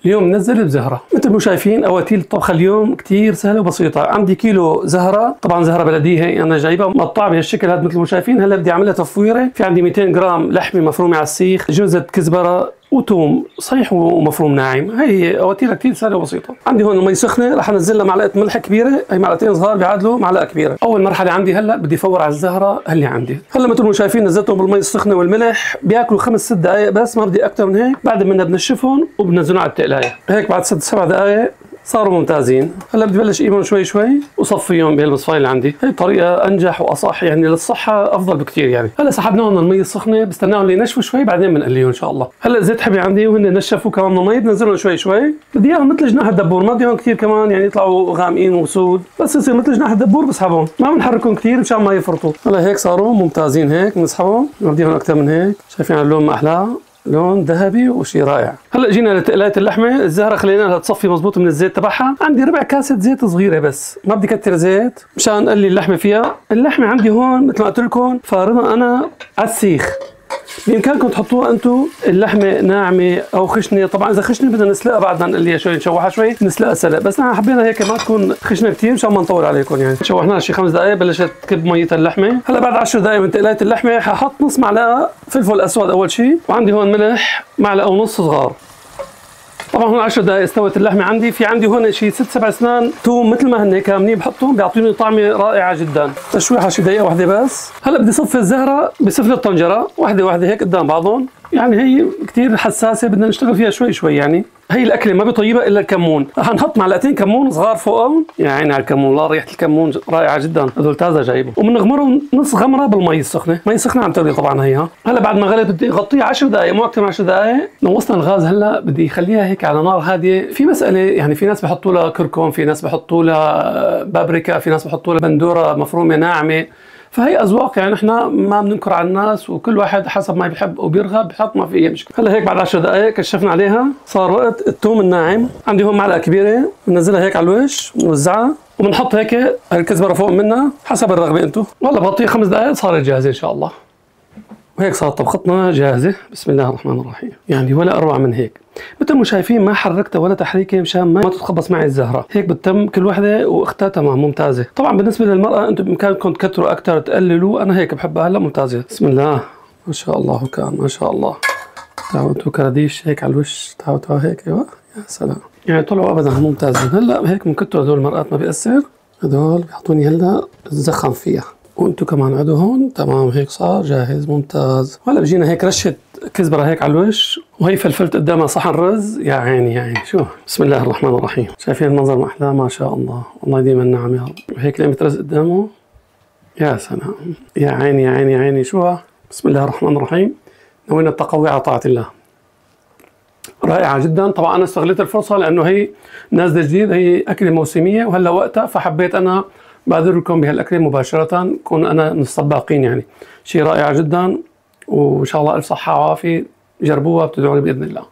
اليوم منزل بزهرة. مثل ما شايفين أواتيل الطبخة اليوم كتير سهلة وبسيطة. عندي كيلو زهرة، طبعا زهرة بلدية هي أنا جايبها مقطعة بهالشكل هذا مثل ما شايفين. هلا بدي أعملها تفويرة. في عندي 200 جرام لحمة مفرومة على السيخ، جوزة كزبرة وتوم صحيح ومفروم ناعم. هي اواتيلها كثير سهله وبسيطه. عندي هون المي سخنه، رح انزل لها معلقه ملح كبيره، هي معلقتين صغار بيعادلوا معلقه كبيره. اول مرحله عندي هلا بدي فور على الزهره اللي عندي. هلا مثل ما شايفين نزلتهم بالمي السخنه والملح، بياكلوا 5 6 دقائق بس، ما بدي اكثر من هيك. بعد ما بنشفهم وبنزلهم على التقلايه. هيك بعد 6 7 دقائق صاروا ممتازين. هلا بدي بلش اجيبهم شوي شوي وصفيهم بهالمصفايه اللي عندي. هي طريقه انجح واصح يعني، للصحه افضل بكثير يعني. هلا سحبناهم من المي السخنه، بستناهم لينشفوا شوي بعدين بنقليهم ان شاء الله. هلا زيت حبي عندي وهن نشفوا كمان من المي، بنزلهم شوي شوي. بدي اياهم مثل جناح الدبور، ما بدي اياهم كثير كمان يعني يطلعوا غامقين وسود، بس يصير مثل جناح الدبور. بسحبهم ما بنحركهم كثير مشان ما يفرطوا. هلا هيك صاروا ممتازين. هيك بنسحبهم، ما بدي اياهم اكثر من هيك. شايفين اللون ما احلاه، لون ذهبي وشي رائع. هلا جينا لتقلايه اللحمه. الزهره خلينا لها تصفي مزبوط من الزيت تبعها. عندي ربع كاسه زيت صغيره بس، ما بدي كتر زيت مشان اقلي اللحمه فيها. اللحمه عندي هون مثل ما قلت لكم فارمها انا على السيخ. بامكانكم تحطوها انتم اللحمه ناعمه او خشنه. طبعا اذا خشنه بدنا نسلقها بعدنا نقليها شوي، نشوحها شوي نسلقها سلق، بس نحن حبينا هيك ما تكون خشنه كثير مشان ما نطول عليكم يعني. شوحناها شي 5 دقائق، بلشت تكب ميتها اللحمه. هلا بعد 10 دقائق من تقلايه اللحمه ححط نص معلقه فلفل اسود اول شيء، وعندي هون ملح معلقه ونص صغار. طبعا هون 10 دقائق استوت اللحمه عندي. في عندي هون شي 6 7 اسنان توم مثل ما هن كاملين، بحطهم بيعطوني طعمه رائعه جدا. تشويحه شي دقيقه واحده بس. هلا بدي صفي الزهره بسفل الطنجره واحده واحده هيك قدام بعضهم يعني. هي كثير حساسه بدنا نشتغل فيها شوي شوي يعني. هي الاكله ما بطيبها الا الكمون. رح نحط معلقتين كمون صغار فوقهم. يا عيني على الكمون، لا ريحه الكمون رائعه جدا. هذول تازه جايبهم. وبنغمرهم نص غمره بالمي السخنه. مي سخنه عم تغلي طبعا هي. هلا بعد ما غليت بدي اغطيها 10 دقائق، مو اكثر من 10 دقائق. نوصنا الغاز. هلا بدي اخليها هيك على نار هاديه. في مساله يعني، في ناس بحطوا لها كركم، في ناس بحطوا لها بابريكا، في ناس بحطوا لها بندوره مفرومه ناعمه. فهي اذواق يعني، احنا ما بننكر على الناس وكل واحد حسب ما بيحب وبيرغب بحط، ما في اي مشكله. هلا هيك بعد 10 دقائق كشفنا عليها، صار وقت الثوم الناعم. عندي هون معلقه كبيره بنزلها هيك على الوش ونوزعها، وبنحط هيك الكزبره فوق منها حسب الرغبه انتم. والله بغطيها 5 دقائق صارت جاهزه ان شاء الله. وهيك صارت طبختنا جاهزه. بسم الله الرحمن الرحيم. يعني ولا اروع من هيك. مثل ما شايفين ما حركتها ولا تحريكه مشان ما تتخبص معي الزهره. هيك بتتم كل وحده واختها تمام ممتازه. طبعا بالنسبه للمراه انتم بامكانكم تكتروا اكثر تقللوا، انا هيك بحبها هلا ممتازه. بسم الله ما شاء الله كان ما شاء الله. تعودوا كراديش هيك على الوش، تعودوا هيك. ايوه يا سلام يعني طلعوا ابدا ممتازين. هلا هيك بنكتروا هدول المرقات ما بيأثر. هدول بيعطوني هلا نزخم فيها. وانتم كمان عدوا هون تمام. هيك صار جاهز ممتاز. هلا بيجينا هيك رشه كزبره هيك على الوش، وهي فلفلت قدامها صحن رز. يا عيني يا عيني شو. بسم الله الرحمن الرحيم. شايفين المنظر ما احلاه ما شاء الله. الله يديم النعم يا رب. هيك لقمه رز قدامه. يا سلام يا عيني يا عيني يا عيني شو. بسم الله الرحمن الرحيم. نوينا التقوي على طاعه الله. رائعه جدا. طبعا انا استغليت الفرصه لانه هي نازله جديد، هي اكله موسميه وهلا وقتها، فحبيت انا بادركم بهالاكله مباشره، كون انا من السباقين يعني. شيء رائع جدا، وان شاء الله الف صحه وعافيه. جربوها بتدعوا لي باذن الله.